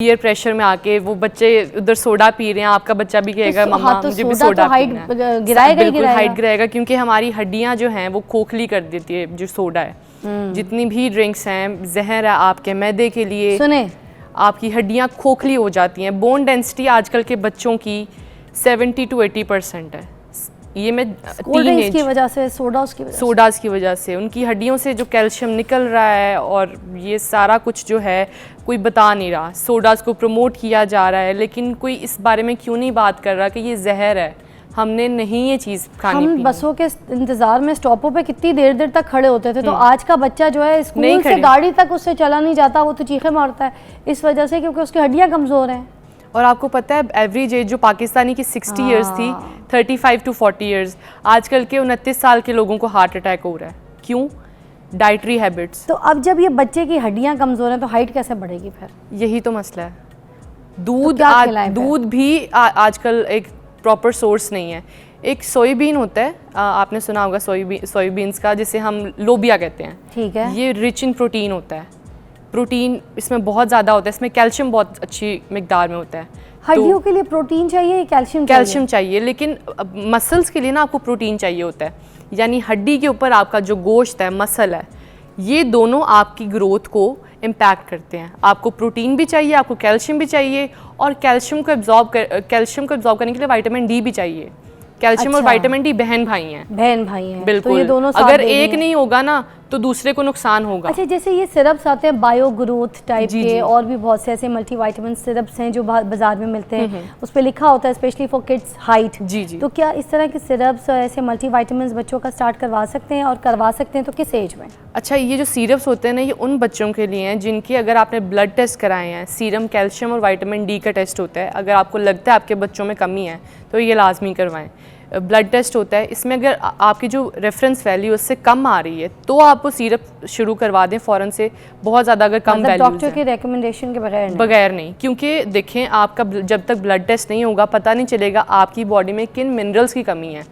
Peer pressure में आके वो बच्चे उधर सोडा पी रहे हैं, आपका बच्चा भी कहेगा मम्मा मुझे भी सोडा पीना है, बिल्कुल हाइट गिराएगा, क्योंकि हमारी हड्डियां जो हैं वो खोखली कर देती है जो सोडा है। जितनी भी ड्रिंक्स हैं जहर है आपके मैदे के लिए, सुने आपकी हड्डियां खोखली हो जाती हैं। बोन डेंसिटी आजकल के बच्चों की 70 to 80% है। ये मैं टीनेज की वजह से सोडास की वजह से उनकी हड्डियों से जो कैल्शियम निकल रहा है, और ये सारा कुछ जो है कोई बता नहीं रहा। सोडास को प्रमोट किया जा रहा है, लेकिन कोई इस बारे में क्यों नहीं बात कर रहा कि ये जहर है, हमने नहीं ये चीज़ खानी। हम बसों के इंतजार में स्टॉपों पे कितनी देर देर तक खड़े होते थे, तो आज का बच्चा जो है स्कूल से गाड़ी तक उससे चला नहीं जाता, वो तो चीखे मारता है इस वजह से क्योंकि उसकी हड्डियाँ कमज़ोर हैं। और आपको पता है एवरेज एज जो पाकिस्तानी की 60 इयर्स थी, 35 to 40 इयर्स, आजकल के 29 साल के लोगों को हार्ट अटैक हो रहा है। क्यों? Dietary habits. तो अब जब ये बच्चे की हड्डियां कमज़ोर हैं तो हाइट कैसे बढ़ेगी फिर? यही तो मसला है। दूध भी आजकल एक प्रॉपर सोर्स नहीं है। एक सोयाबीन होता है, आपने सुना होगा सोयाबीन्स का, जिसे हम लोबिया कहते हैं, ठीक है। ये रिच इन प्रोटीन होता है, प्रोटीन इसमें बहुत ज़्यादा होता है, इसमें कैल्शियम बहुत अच्छी मिकदार में होता है। हड्डियों के लिए प्रोटीन चाहिए, कैल्शियम चाहिए, लेकिन मसल्स के लिए ना आपको प्रोटीन चाहिए होता है। यानी हड्डी के ऊपर आपका जो गोश्त है, मसल है, ये दोनों आपकी ग्रोथ को इम्पैक्ट करते हैं। आपको प्रोटीन भी चाहिए, आपको कैल्शियम भी चाहिए, और कैल्शियम को एब्जॉर्ब करने के लिए विटामिन डी भी चाहिए। कैल्शियम और विटामिन डी बहन भाई हैं। बिल्कुल, तो ये दोनों अगर एक नहीं होगा ना तो दूसरे को नुकसान होगा। अच्छा, जैसे ये सिरप्स आते हैं बायो ग्रोथ टाइप के, और भी बहुत से ऐसे मल्टीविटामिन सिरप्स हैं जो बाजार में मिलते हैं, उस पर लिखा होता है स्पेशली फॉर किड्स हाइट। तो क्या इस तरह के सिरप्स और ऐसे मल्टीविटामिन बच्चों का स्टार्ट करवा सकते हैं, और करवा सकते हैं तो किस एज में? अच्छा, ये जो सिरप्स होते हैं ना, ये उन बच्चों के लिए हैं जिनकी अगर आपने ब्लड टेस्ट कराए हैं, सीरम कैल्शियम और विटामिन डी का टेस्ट होता है। अगर आपको लगता है आपके बच्चों में कमी है तो ये लाजमी करवाएं। ब्लड टेस्ट होता है, इसमें अगर आपकी जो रेफरेंस वैल्यू उससे कम आ रही है तो आप वो सिरप शुरू करवा दें फ़ौरन से। बहुत ज़्यादा अगर कम वैल्यू, डॉक्टर के रिकमेंडेशन के बगैर नहीं, क्योंकि देखें आपका जब तक ब्लड टेस्ट नहीं होगा पता नहीं चलेगा आपकी बॉडी में किन मिनरल्स की कमी है।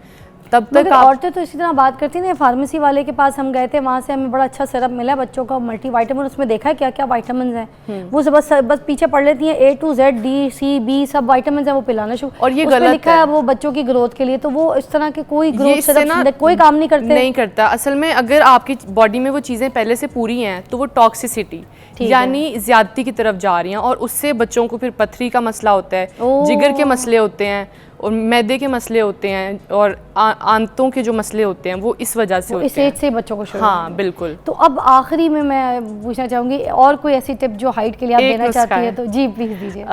तब तक औरतें तो इसी तरह बात करती हैं। फार्मेसी वाले के पास हम गए थे, वहाँ से हमें बड़ा अच्छा सिरप मिला बच्चों का मल्टीविटामिन, उसमें देखा है क्या क्या विटामिन हैं, वो बस पीछे पढ़ लेती हैं A to Z D C B सब विटामिन हैं, वो पिलाना शुरू। और ये गलत लिखा है वो बच्चों की ग्रोथ के लिए, तो वो इस तरह के कोई ग्रोथ सिरप कोई काम नहीं करता। असल में अगर आपकी बॉडी में वो चीज़ें पहले से पूरी हैं तो वो टॉक्सिसिटी यानी ज्यादती की तरफ जा रही हैं, और उससे बच्चों को फिर पथरी का मसला होता है, जिगर के मसले होते हैं, और मैदे के मसले होते हैं, और आंतों के जो मसले होते हैं वो इस वजह से होते हैं। इस एज से बच्चों को शुरू। हाँ बिल्कुल। तो अब आखिरी में मैं पूछना चाहूँगी, और कोई ऐसी टिप जो हाइट के लिए आप देना चाहती है तो जी प्लीज दीजिए।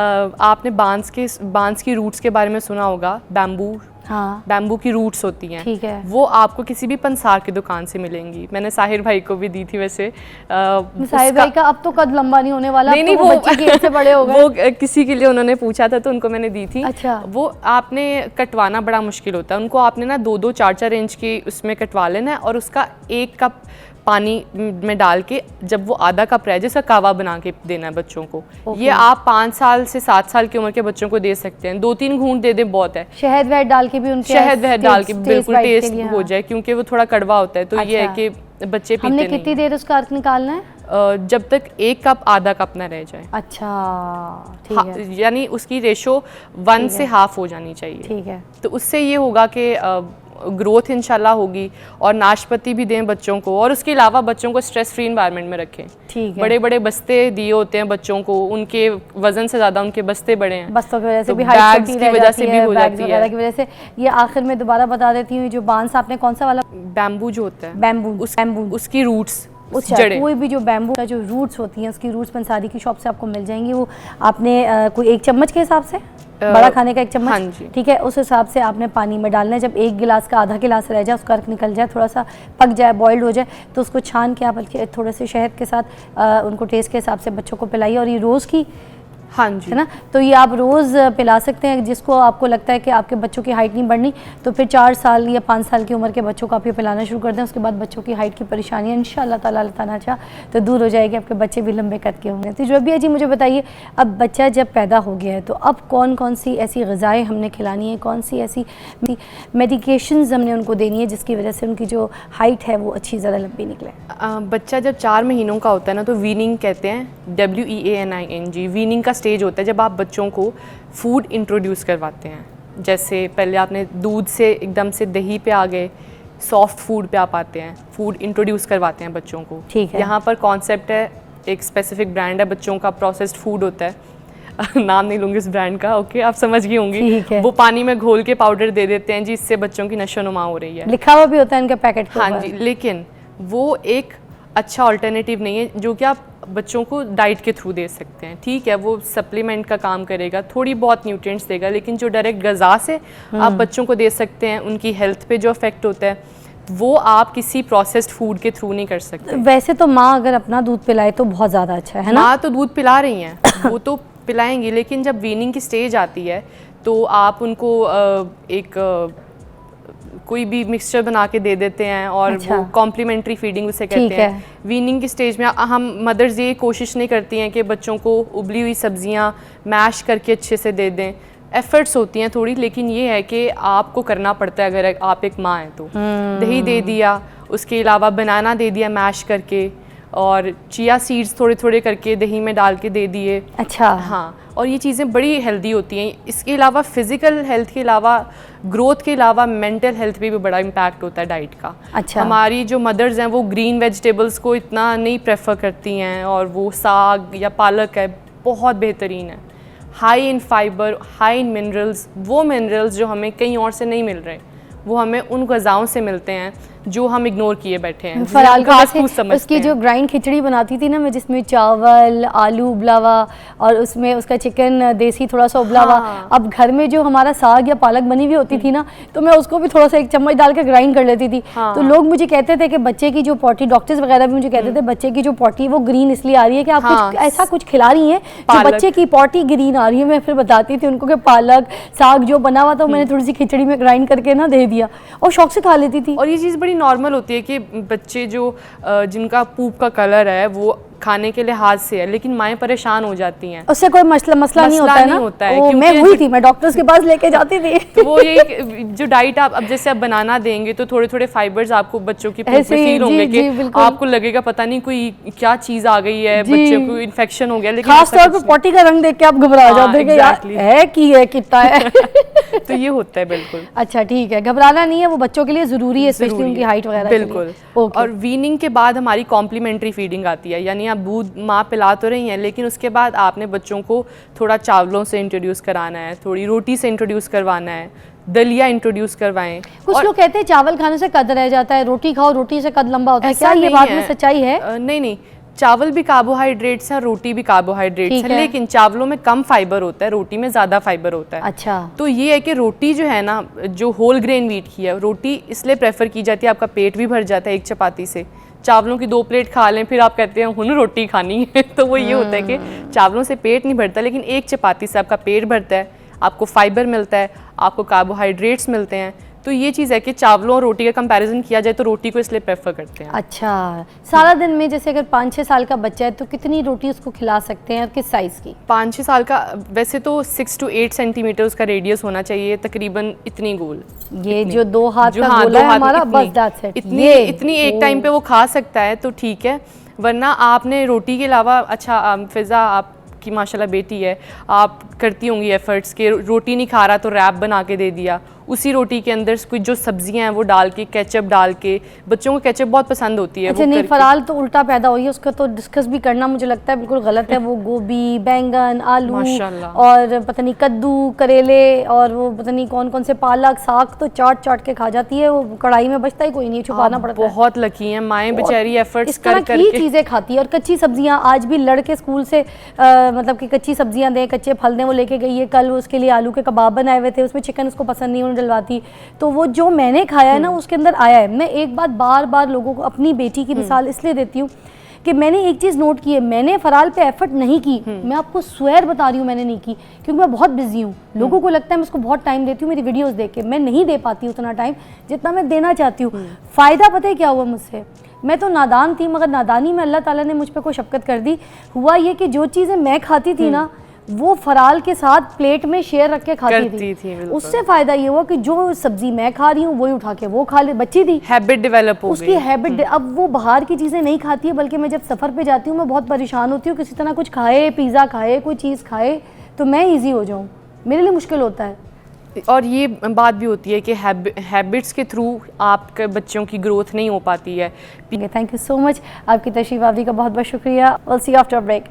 आपने बांस की रूट्स के बारे में सुना होगा, बैम्बू। हाँ, बैम्बू की रूट्स होती हैं, ठीक है, वो आपको किसी भी पंसार की दुकान से मिलेंगी। मैंने साहिर भाई को भी दी थी वैसे। साहिर भाई का अब तो कद लंबा नहीं होने वाला, नहीं, वो बच्चे की एज से बड़े हो गए। वो किसी के लिए उन्होंने पूछा था तो उनको मैंने दी थी। अच्छा। वो आपने कटवाना बड़ा मुश्किल होता है उनको, आपने ना 2-2, 4-4 इंच की उसमें कटवा लेना है, और उसका 1 कप पानी में डाल के जब वो आधा कप रह जाए उसका कावा बना के देना है बच्चों को। ये आप 5 साल से 7 साल की उम्र के बच्चों को दे सकते हैं। 2-3 घूंट दे दें बहुत है। शहद वहद डाल के भी उनके बिल्कुल टेस्ट हो जाए, क्योंकि वो थोड़ा कड़वा होता है। तो ये है कि बच्चे पीते नहीं। कितनी देर उसका अर्क निकालना है? जब तक 1 कप आधा कप ना रह जाए। अच्छा, ठीक है। यानी उसकी रेशो 1 से हाफ हो जानी चाहिए। ठीक है। तो उससे ये होगा कि ग्रोथ इंशाल्लाह होगी। और नाशपाती भी दें बच्चों को, और उसके अलावा बच्चों को स्ट्रेस फ्री एनवायरनमेंट में रखें। ठीक है। बड़े बड़े बस्ते दिए होते हैं बच्चों को, उनके वजन से ज़्यादा उनके बस्ते बड़े हैं, बस्तों की वजह से भी, बैग्स की वजह से भी हो जाती है की वजह से। ये आखिर में दोबारा बता देती हूँ, जो बांस आपने कौन सा वाला? बैम्बू जो होता है, बैम्बू उसकी रूट्स, कोई भी जो बैम्बू का जो रूट्स होती हैं उसकी रूट्स पंसारी की शॉप से आपको मिल जाएंगी। वो आपने कोई 1 चम्मच के हिसाब से, बड़ा खाने का 1 चम्मच, हाँ, ठीक है, उस हिसाब से आपने पानी में डालना है। जब 1 गिलास का आधा गिलास रह जाए, उसका अर्क निकल जाए, थोड़ा सा पक जाए, बॉइल्ड हो जाए, तो उसको छान के आप थोड़े से शहद के साथ उनको टेस्ट के हिसाब से बच्चों को पिलाइए। और ये रोज़ की, हाँ जी, है ना, तो ये आप रोज़ पिला सकते हैं। जिसको आपको लगता है कि आपके बच्चों की हाइट नहीं बढ़नी, तो फिर 4 साल या 5 साल की उम्र के बच्चों को आप ये पिलाना शुरू कर दें। उसके बाद बच्चों की हाइट की परेशानियाँ इंशाअल्लाह ताला अल्लाह ताला चाह तो दूर हो जाएगी, आपके बच्चे भी लंबे कद के होंगे। तो रबिया जी, मुझे बताइए, अब बच्चा जब पैदा हो गया है तो अब कौन कौन सी ऐसी ग़िज़ाएँ हमने खिलानी है, कौन सी ऐसी मेडिकेशंस हमने उनको देनी है जिसकी वजह से उनकी जो हाइट है वो अच्छी ज़्यादा लंबी निकले? बच्चा जब 4 महीनों का होता है ना, तो वीनिंग कहते हैं, WEANING, वीनिंग का स्टेज होता है जब आप बच्चों को फूड इंट्रोड्यूस करवाते हैं। जैसे पहले आपने दूध से एकदम से दही पे आ गए, सॉफ्ट फूड पे आप आते हैं, फूड इंट्रोड्यूस करवाते हैं बच्चों को। ठीक है। यहाँ पर कॉन्सेप्ट है, एक स्पेसिफिक ब्रांड है बच्चों का, प्रोसेस्ड फूड होता है नाम नहीं लूँगी उस ब्रांड का, ओके आप समझ गई होंगी। वो पानी में घोल के पाउडर दे देते हैं जिससे बच्चों की नशोनुमा हो रही है, लिखा हुआ भी होता है इनके पैकेट पे। हाँ जी, लेकिन वो एक अच्छा ऑल्टरनेटिव नहीं है जो कि आप बच्चों को डाइट के थ्रू दे सकते हैं। ठीक है, वो सप्लीमेंट का काम करेगा, थोड़ी बहुत न्यूट्रिएंट्स देगा, लेकिन जो डायरेक्ट ग़िज़ा से आप बच्चों को दे सकते हैं, उनकी हेल्थ पे जो इफेक्ट होता है वो आप किसी प्रोसेस्ड फूड के थ्रू नहीं कर सकते। वैसे तो माँ अगर अपना दूध पिलाए तो बहुत ज़्यादा अच्छा है ना। माँ तो दूध पिला रही हैं वो तो पिलाएंगी, लेकिन जब वीनिंग की स्टेज आती है तो आप उनको कोई भी मिक्सचर बना के दे देते हैं और अच्छा। वो कॉम्प्लीमेंट्री फीडिंग उसे कहते हैं। वीनिंग की स्टेज में हम मदर्स ये कोशिश नहीं करती हैं कि बच्चों को उबली हुई सब्जियां मैश करके अच्छे से दे दें। एफर्ट्स होती हैं थोड़ी, लेकिन ये है कि आपको करना पड़ता है अगर आप एक माँ हैं तो। दही दे दिया, उसके अलावा बनाना दे दिया मैश करके, और चिया सीड्स थोड़े थोड़े करके दही में डाल के दे दिए। अच्छा। हाँ, और ये चीज़ें बड़ी हेल्दी होती हैं। इसके अलावा फिज़िकल हेल्थ के अलावा, ग्रोथ के अलावा मेंटल हेल्थ पे भी बड़ा इम्पैक्ट होता है डाइट का। अच्छा। हमारी जो मदर्स हैं वो ग्रीन वेजिटेबल्स को इतना नहीं प्रेफर करती हैं, और वो साग या पालक है बहुत बेहतरीन है, high in fibre, high in minerals. वो मिनरल्स जो हमें कहीं और से नहीं मिल रहे, वो हमें उन ग़िज़ाओं से मिलते हैं जो हम इग्नोर किए बैठे हैं। फराल का उसकी जो ग्राइंड खिचड़ी बनाती थी ना मैं, जिसमें चावल, आलू उबला हुआ और उसमें उसका चिकन देसी थोड़ा सा उबला हुआ। हाँ। अब घर में जो हमारा साग या पालक बनी हुई होती थी ना, तो मैं उसको भी थोड़ा सा एक चम्मच डाल के ग्राइंड कर लेती थी। हाँ। तो लोग मुझे कहते थे कि बच्चे की जो पॉटी, डॉक्टर्स वगैरह भी मुझे कहते थे बच्चे की जो पॉटी वो ग्रीन इसलिए आ रही है कि आप कुछ ऐसा कुछ खिला रही हैं जो बच्चे की पॉटी ग्रीन आ रही है। मैं फिर बताती थी उनको कि पालक साग जो बना हुआ था मैंने थोड़ी सी खिचड़ी में ग्राइंड करके ना दे दिया, और शौक से खा लेती थी। और ये चीज़ बड़ी नॉर्मल होती है कि बच्चे जो जिनका पूप का कलर है वो खाने के लिहाज से है, लेकिन माएँ परेशान हो जाती हैं। उससे कोई मसला नहीं होता है ना। वो मैं हुई थी, मैं डॉक्टर्स के पास लेके जाती थी। तो वो यही जो डाइट आप अब जैसे आप बनाना देंगे तो थोड़े थोड़े फाइबर्स आपको बच्चों की पूप में फील होंगे कि आपको लगेगा पता नहीं कोई क्या चीज़ आ गई है, बच्चे को इन्फेक्शन हो गया। लेकिन खास तौर पर पॉटी का रंग देख के आप घबरा जाते हैं यार है कि है कितना है। तो ये होता है बिल्कुल। अच्छा ठीक है, घबराना नहीं है, वो बच्चों के लिए ज़रूरी है, स्पेशली उनकी हाइट वगैरह। बिल्कुल। और वीनिंग के बाद हमारी कॉम्प्लीमेंट्री फीडिंग आती है, यानी आप दूध माँ पिला तो रही हैं, लेकिन उसके बाद आपने बच्चों को थोड़ा चावलों से इंट्रोड्यूस कराना है, थोड़ी रोटी से इंट्रोड्यूस करवाना है, दलिया इंट्रोड्यूस करवाएं। कुछ लोग कहते हैं चावल खाने से कद रह जाता है, रोटी खाओ रोटी से कद लंबा होता है, क्या ये बात में सच्चाई है? नहीं, चावल भी कार्बोहाइड्रेट्स है, रोटी भी कार्बोहाइड्रेट्स है, लेकिन चावलों में कम फाइबर होता है, रोटी में ज़्यादा फाइबर होता है। अच्छा। तो ये है कि रोटी जो है ना, जो होल ग्रेन व्हीट की है, रोटी इसलिए प्रेफर की जाती है, आपका पेट भी भर जाता है एक चपाती से। चावलों की 2 प्लेट खा लें फिर आप कहते हैं हुन रोटी खानी है। तो वो ये होता है कि चावलों से पेट नहीं भरता, लेकिन एक चपाती से आपका पेट भरता है, आपको फाइबर मिलता है, आपको कार्बोहाइड्रेट्स मिलते हैं। तो ये चीज़ है कि चावलों और रोटी का कंपैरिजन किया जाए तो रोटी को इसलिए प्रेफर करते हैं। अच्छा, सारा दिन में जैसे अगर 5-6 साल का बच्चा है तो कितनी रोटी उसको खिला सकते हैं और किस साइज़ की? 5-6 साल का वैसे तो 6 to 8 सेंटीमीटर उसका रेडियस होना चाहिए, तकरीबन इतनी गोल। ये जो 2 हाथ का गोला है हमारा, बस दैट्स इट। इतनी एक टाइम पे वो खा सकता है तो ठीक है, वरना आपने रोटी के अलावा, अच्छा फिज़ा आपकी माशाल्लाह बेटी है, आप करती होंगी एफर्ट्स के रोटी नहीं खा रहा तो रैप बना के दे दिया, उसी रोटी के अंदर कुछ जो सब्जियां हैं वो डाल के, केचप डाल के, बच्चों को केचप बहुत पसंद होती है। अच्छा नहीं, फराल तो उल्टा पैदा हुई है, उसका तो डिस्कस भी करना मुझे लगता है बिल्कुल गलत है। वो गोभी, बैंगन, आलू और पता नहीं कद्दू, करेले और वो पता नहीं कौन कौन से पालक, साग तो चाट के खा जाती है, वो कढ़ाई में बचता ही कोई नहीं, छुपाना पड़ता है। बहुत लकी हैं माएँ बेचारी, एफर्ट्स कर करके चीज़ें खाती है। और कच्ची सब्जियाँ आज भी लड़के स्कूल से मतलब कि कच्ची सब्जियाँ दें, कच्चे फल दें, वो लेके गई है। कल उसके लिए आलू के कबाब बनाए हुए थे, उसमें चिकन उसको पसंद नहीं डलवाती, तो वो जो मैंने खाया है ना उसके अंदर आया है। मैं एक बात बार लोगों को, अपनी बेटी की मिसाल इसलिए देती हूँ कि मैंने एक चीज़ नोट की है, मैंने फराल पे एफर्ट नहीं की, मैं आपको स्वेयर बता रही हूँ मैंने नहीं की, क्योंकि मैं बहुत बिजी हूँ। लोगों को लगता है मैं उसको बहुत टाइम देती हूँ, मेरी वीडियोस देख के मैं नहीं दे पाती उतना टाइम जितना मैं देना चाहती हूँ। फ़ायदा पता है क्या हुआ मुझसे? मैं तो नादान थी, मगर नादानी में अल्लाह ताला ने मुझ पर कोई शफ़क़त कर दी। हुआ ये कि जो चीज़ें मैं खाती थी ना वो फराल के साथ प्लेट में शेयर रख के खाती करती थी, बिल्कुल। उससे फ़ायदा ये हुआ कि जो सब्जी मैं खा रही हूँ वही उठा के वो खा ले, बच्ची थी, हैबिट डेवलप हो उसकी गई। हैबिट। अब वो बाहर की चीज़ें नहीं खाती है, बल्कि मैं जब सफ़र पे जाती हूँ मैं बहुत परेशान होती हूँ, किसी तरह कुछ खाए, पिज़्ज़ा खाए, कोई चीज़ खाए तो मैं ईजी हो जाऊँ, मेरे लिए मुश्किल होता है। और ये बात भी होती है कि हैबिट्स के थ्रू आपके बच्चों की ग्रोथ नहीं हो पाती है। थैंक यू सो मच, आपकी तशरीफ़ आवरी का बहुत बहुत शुक्रिया। Will see you after break.